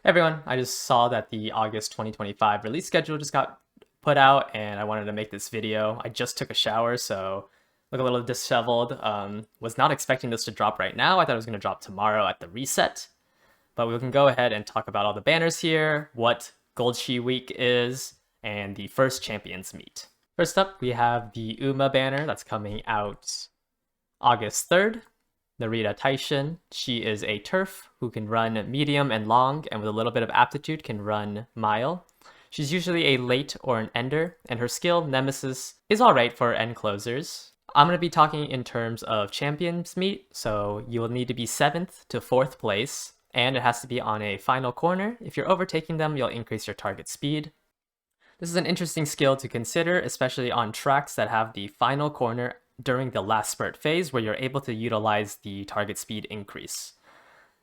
Everyone, I just saw that the August 2025 release schedule just got put out and I wanted to make this video. I just took a shower, so look a little disheveled. Was not expecting this to drop right now. I thought it was going to drop tomorrow at the reset. But we can go ahead and talk about all the banners here, what Goldshi week is, and the first champions meet. First up, we have the Uma banner that's coming out August 3rd. Narita Taishin. She is a turf who can run medium and long, and with a little bit of aptitude can run mile. She's usually a late or an ender, and her skill, Nemesis, is alright for end closers. I'm going to be talking in terms of champions meet, so you will need to be 7th to 4th place, and it has to be on a final corner. If you're overtaking them, you'll increase your target speed. This is an interesting skill to consider, especially on tracks that have the final corner during the last spurt phase, where you're able to utilize the target speed increase.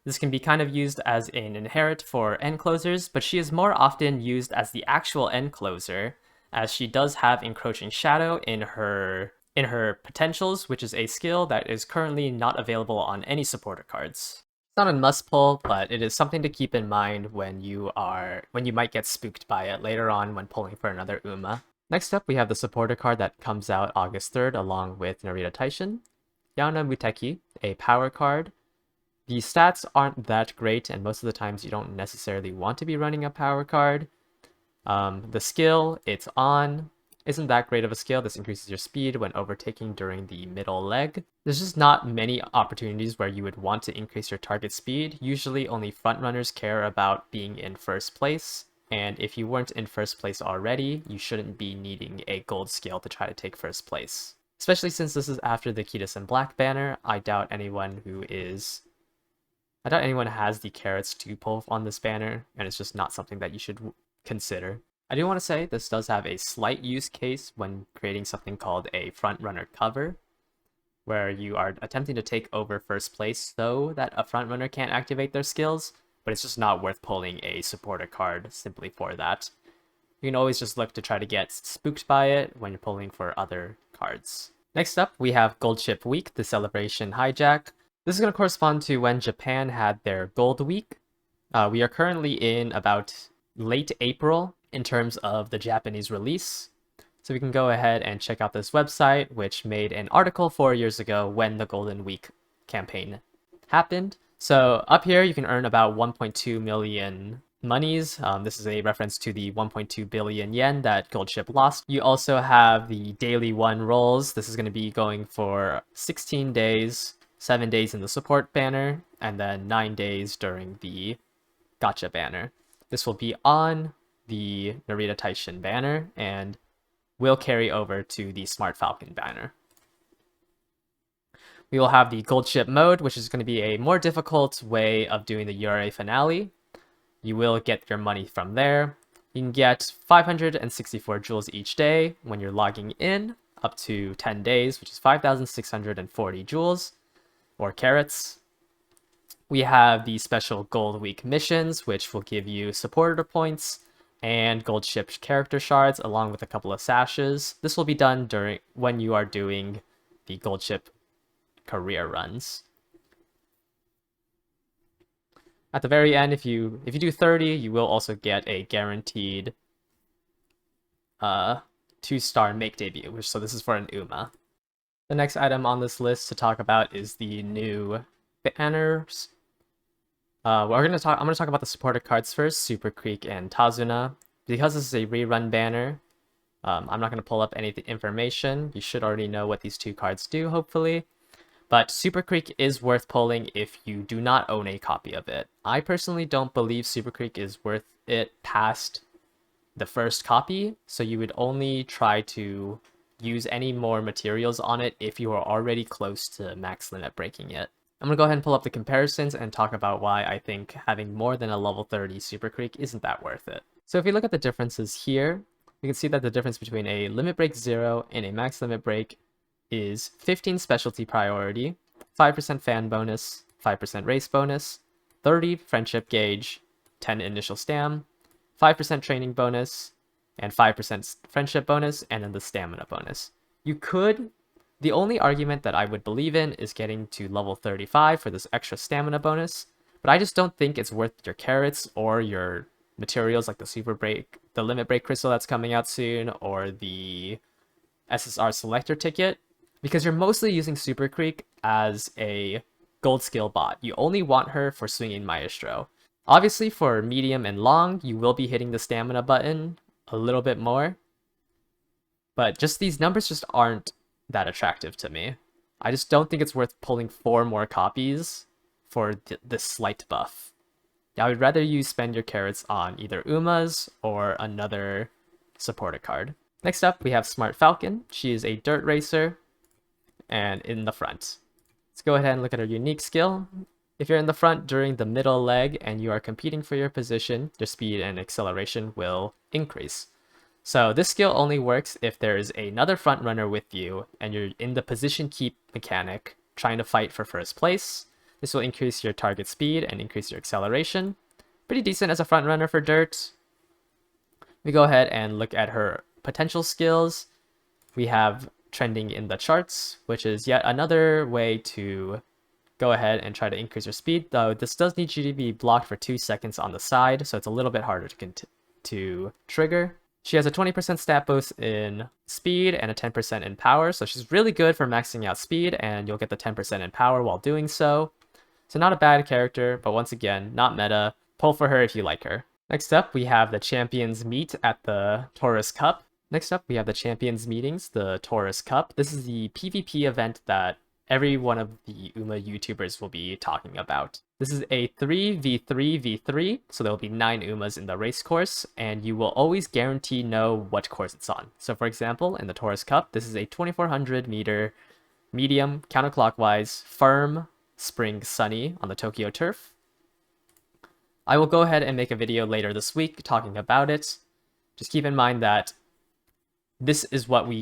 This can be kind of used as an inherit for end closers, but she is more often used as the actual end closer, as she does have encroaching shadow in her potentials, which is a skill that is currently not available on any supporter cards. It's not a must pull, but it is something to keep in mind when you might get spooked by it later on when pulling for another Uma. Next up, we have the supporter card that comes out August 3rd along with Narita Taishin. Yaona Muteki, a power card. The stats aren't that great, and most of the times you don't necessarily want to be running a power card. The skill it's on isn't that great of a skill. This increases your speed when overtaking during the middle leg. There's just not many opportunities where you would want to increase your target speed. Usually only frontrunners care about being in first place. And if you weren't in first place already, you shouldn't be needing a gold skill to try to take first place. Especially since this is after the Kitas in Black banner, I doubt anyone has the carrots to pull on this banner, and it's just not something that you should consider. I do want to say this does have a slight use case when creating something called a frontrunner cover, where you are attempting to take over first place so that a frontrunner can't activate their skills, but it's just not worth pulling a supporter card simply for that. You can always just look to try to get spooked by it when you're pulling for other cards. Next up, we have Gold Ship Week, the Celebration Hijack. This is going to correspond to when Japan had their Gold Week. We are currently in about late April in terms of the Japanese release. So we can go ahead and check out this website, which made an article 4 years ago when the Golden Week campaign happened. So up here, you can earn about 1.2 million monies. This is a reference to the 1.2 billion yen that Goldship lost. You also have the daily 1 rolls. This is going to be going for 16 days, 7 days in the support banner, and then 9 days during the Gacha banner. This will be on the Narita Taishin banner and will carry over to the Smart Falcon banner. We will have the Gold Ship mode, which is going to be a more difficult way of doing the URA finale. You will get your money from there. You can get 564 jewels each day when you're logging in, up to 10 days, which is 5,640 jewels, or carats. We have the special Gold Week missions, which will give you supporter points and Gold Ship character shards, along with a couple of sashes. This will be done when you are doing the Gold Ship career runs. At the very end, if you do 30, you will also get a guaranteed 2-star make debut, so this is for an Uma. The next item on this list to talk about is the new banners. I'm going to talk about the supporter cards first, Super Creek and Tazuna. Because this is a rerun banner, I'm not going to pull up any information. You should already know what these two cards do, hopefully. But Super Creek is worth pulling if you do not own a copy of it. I personally don't believe Super Creek is worth it past the first copy, so you would only try to use any more materials on it if you are already close to max limit breaking it. I'm going to go ahead and pull up the comparisons and talk about why I think having more than a level 30 Super Creek isn't that worth it. So if you look at the differences here, you can see that the difference between a limit break 0 and a max limit break is 15 specialty priority, 5% fan bonus, 5% race bonus, 30 friendship gauge, 10 initial stam, 5% training bonus, and 5% friendship bonus, and then the stamina bonus. The only argument that I would believe in is getting to level 35 for this extra stamina bonus, but I just don't think it's worth your carrots or your materials like the super break, the limit break crystal that's coming out soon, or the SSR selector ticket, because you're mostly using Super Creek as a gold skill bot. You only want her for swinging Maestro. Obviously, for medium and long, you will be hitting the stamina button a little bit more, but just these numbers just aren't that attractive to me. I just don't think it's worth pulling 4 more copies for this slight buff. I would rather you spend your carrots on either Uma's or another supported card. Next up, we have Smart Falcon. She is a dirt racer and in the front. Let's go ahead and look at her unique skill. If you're in the front during the middle leg and you are competing for your position, your speed and acceleration will increase. So this skill only works if there's another front runner with you and you're in the position keep mechanic trying to fight for first place. This will increase your target speed and increase your acceleration. Pretty decent as a front runner for dirt. We go ahead and look at her potential skills. We have trending in the charts, which is yet another way to go ahead and try to increase your speed, though this does need you to be blocked for 2 seconds on the side, so it's a little bit harder to trigger. She has a 20% stat boost in speed and a 10% in power, so she's really good for maxing out speed, and you'll get the 10% in power while doing so. So not a bad character, but once again, not meta. Pull for her if you like her. Next up, we have the Champions Meet at the Taurus Cup. Next up, we have the Champions Meetings, the Taurus Cup. This is the PvP event that every one of the Uma YouTubers will be talking about. This is a 3v3v3, so there will be 9 Umas in the race course, and you will always guarantee know what course it's on. So for example, in the Taurus Cup, this is a 2400 meter medium counterclockwise firm spring sunny on the Tokyo turf. I will go ahead and make a video later this week talking about it. Just keep in mind that this is what we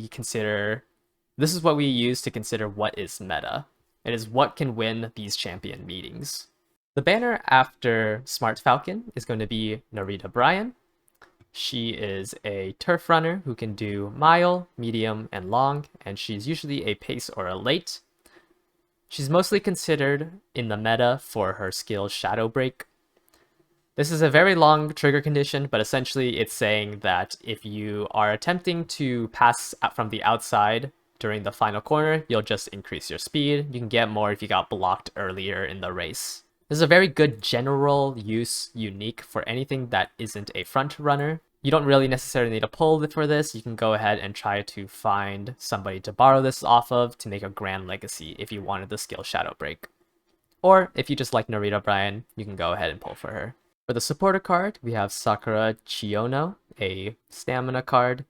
use to consider what is meta. It is what can win these champion meetings. The banner after Smart Falcon is going to be Narita Bryan. She is a turf runner who can do mile, medium, and long, and she's usually a pace or a late. She's mostly considered in the meta for her skill Shadow Break. This is a very long trigger condition, but essentially it's saying that if you are attempting to pass from the outside during the final corner, you'll just increase your speed. You can get more if you got blocked earlier in the race. This is a very good general use unique for anything that isn't a front runner. You don't really necessarily need a pull for this. You can go ahead and try to find somebody to borrow this off of to make a grand legacy if you wanted the skill Shadow Break. Or if you just like Narita Bryan, you can go ahead and pull for her. For the supporter card, we have Sakura Chiono, a stamina card.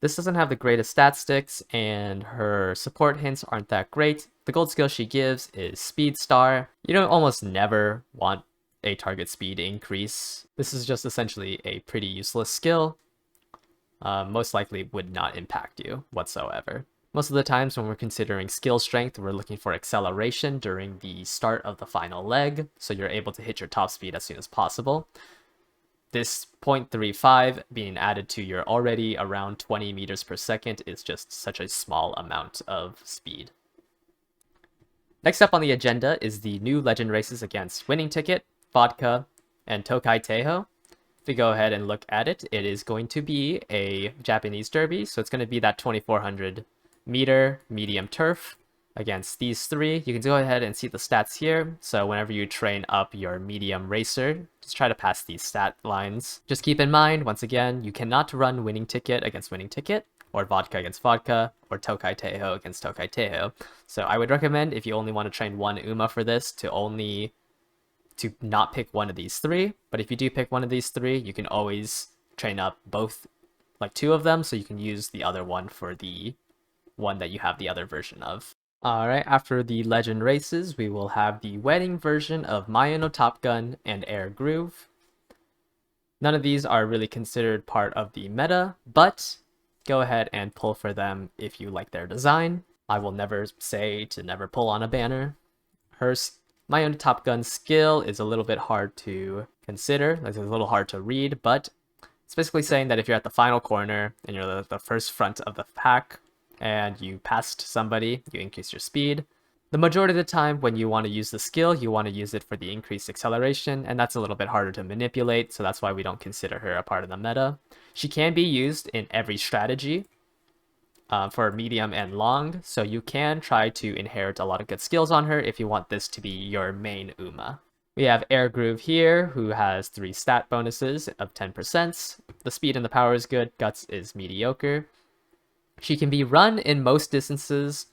This doesn't have the greatest stat sticks, and her support hints aren't that great. The gold skill she gives is Speed Star. You don't almost never want a target speed increase. This is just essentially a pretty useless skill. Most likely would not impact you whatsoever. Most of the times when we're considering skill strength, we're looking for acceleration during the start of the final leg, so you're able to hit your top speed as soon as possible. This 0.35 being added to your already around 20 meters per second is just such a small amount of speed. Next up on the agenda is the new legend races against Winning Ticket, Vodka, and Tokai Teiho. If we go ahead and look at it, it is going to be a Japanese derby, so it's going to be that 2400 meter medium turf against these 3. You can go ahead and see the stats here. So whenever you train up your medium racer, just try to pass these stat lines. Just keep in mind, once again, you cannot run Winning Ticket against Winning Ticket, or Vodka against Vodka, or Tokai Teiho against Tokai Teiho. So I would recommend, if you only want to train one Uma for this, to not pick one of these 3. But if you do pick one of these 3, you can always train up both, like 2 of them, so you can use the other one for the one that you have the other version of. Alright, after the legend races, we will have the wedding version of Maya no Top Gun and Air Groove. None of these are really considered part of the meta, but go ahead and pull for them if you like their design. I will never say to never pull on a banner. Maya no Top Gun skill is a little bit hard to consider, it's a little hard to read, but it's basically saying that if you're at the final corner and you're the first front of the pack, and you passed somebody, you increase your speed. The majority of the time when you want to use the skill, you want to use it for the increased acceleration, and that's a little bit harder to manipulate, so that's why we don't consider her a part of the meta. She can be used in every strategy for medium and long, so you can try to inherit a lot of good skills on her if you want this to be your main Uma. We have Air Groove here, who has 3 stat bonuses of 10%. The speed and the power is good, Guts is mediocre. She can be run in most distances.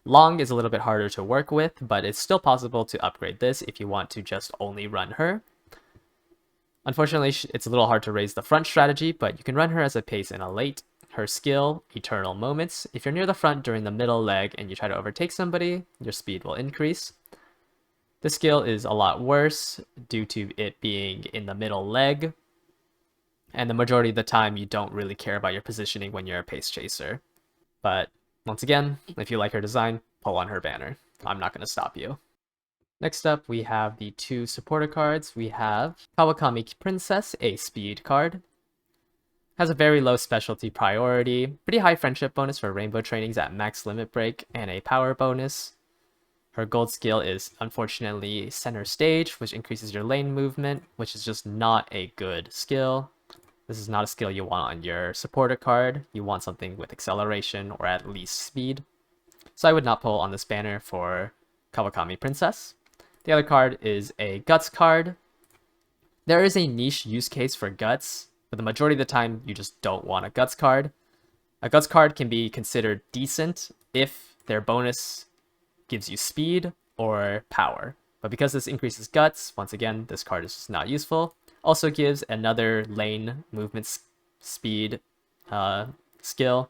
Long is a little bit harder to work with, but it's still possible to upgrade this if you want to just only run her. Unfortunately, it's a little hard to raise the front strategy, but you can run her as a pace and a late. Her skill, Eternal Moments. If you're near the front during the middle leg and you try to overtake somebody, your speed will increase. The skill is a lot worse due to it being in the middle leg, and the majority of the time you don't really care about your positioning when you're a pace chaser. But once again, if you like her design, pull on her banner. I'm not going to stop you. Next up, we have the 2 supporter cards. We have Kawakami Princess, a speed card. Has a very low specialty priority, pretty high friendship bonus for rainbow trainings at max limit break, and a power bonus. Her gold skill is unfortunately center stage, which increases your lane movement, which is just not a good skill. This is not a skill you want on your supporter card. You want something with acceleration or at least speed. So I would not pull on this banner for Kawakami Princess. The other card is a Guts card. There is a niche use case for Guts, but the majority of the time you just don't want a Guts card. A Guts card can be considered decent if their bonus gives you speed or power. But because this increases Guts, once again, this card is just not useful. Also gives another lane movement speed skill,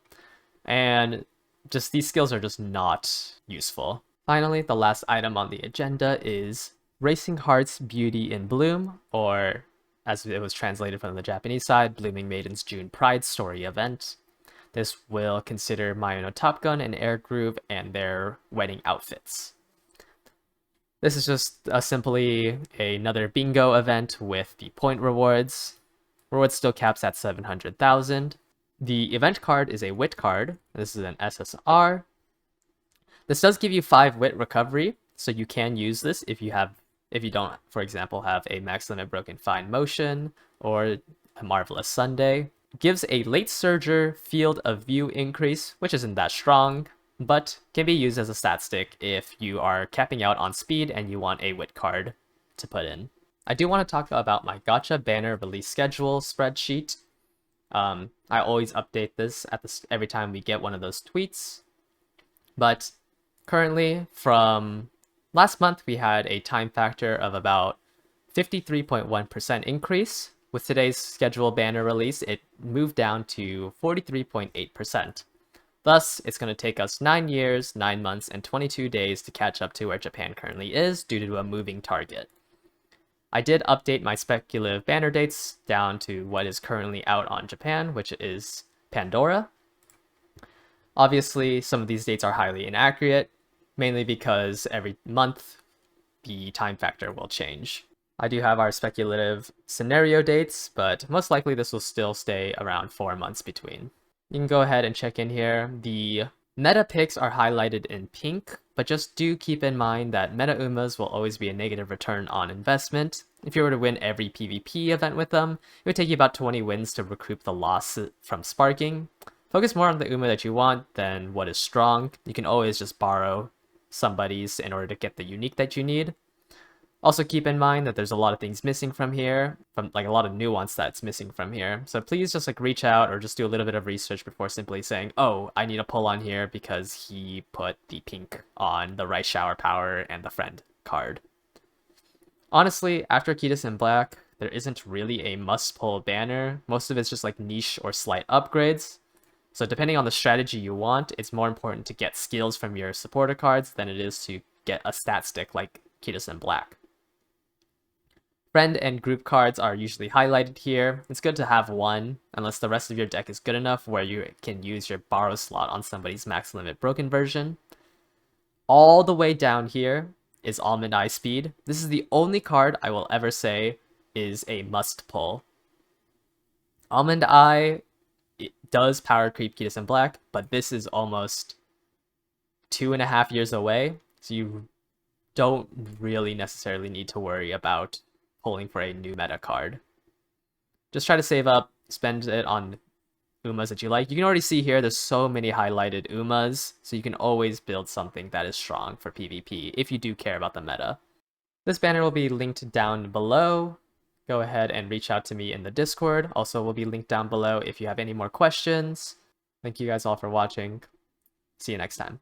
and just these skills are just not useful. Finally, the last item on the agenda is Racing Heart's Beauty in Bloom, or as it was translated from the Japanese side, Blooming Maiden's June Pride story event. This will consider Mayo no Top Gun and Air Groove and their wedding outfits. This is just simply another bingo event with the point rewards. Rewards still caps at 700,000. The event card is a wit card. This is an SSR. This does give you 5 wit recovery, so you can use this if you don't, for example, have a max limit broken fine motion or a marvelous Sunday. Gives a late surger field of view increase, which isn't that strong, but can be used as a stat stick if you are capping out on speed and you want a wit card to put in. I do want to talk about my Gacha banner release schedule spreadsheet. I always update this every time we get one of those tweets, but currently from last month we had a time factor of about 53.1% increase. With today's scheduled banner release, it moved down to 43.8%. Thus, it's going to take us 9 years, 9 months, and 22 days to catch up to where Japan currently is due to a moving target. I did update my speculative banner dates down to what is currently out on Japan, which is Pandora. Obviously, some of these dates are highly inaccurate, mainly because every month the time factor will change. I do have our speculative scenario dates, but most likely this will still stay around 4 months between. You can go ahead and check in here. The meta picks are highlighted in pink, but just do keep in mind that meta Umas will always be a negative return on investment. If you were to win every PvP event with them, it would take you about 20 wins to recoup the loss from sparking. Focus more on the Uma that you want than what is strong. You can always just borrow somebody's in order to get the unique that you need. Also keep in mind that there's a lot of things missing from here, a lot of nuance that's missing from here. So please just reach out or just do a little bit of research before simply saying, oh, I need a pull on here because he put the pink on the right shower power and the friend card. Honestly, after Kitas in Black, there isn't really a must-pull banner. Most of it's just niche or slight upgrades. So depending on the strategy you want, it's more important to get skills from your supporter cards than it is to get a stat stick like Kitas in Black. Friend and group cards are usually highlighted here. It's good to have one, unless the rest of your deck is good enough where you can use your borrow slot on somebody's max limit broken version. All the way down here is Almond Eye Speed. This is the only card I will ever say is a must pull. Almond Eye, it does power creep Kitas in Black, but this is almost 2.5 years away. So you don't really necessarily need to worry about pulling for a new meta card. Just try to save up, spend it on Umas that you like. You can already see here there's so many highlighted Umas, so you can always build something that is strong for PvP if you do care about the meta. This banner will be linked down below. Go ahead and reach out to me in the Discord. Also will be linked down below if you have any more questions. Thank you guys all for watching. See you next time.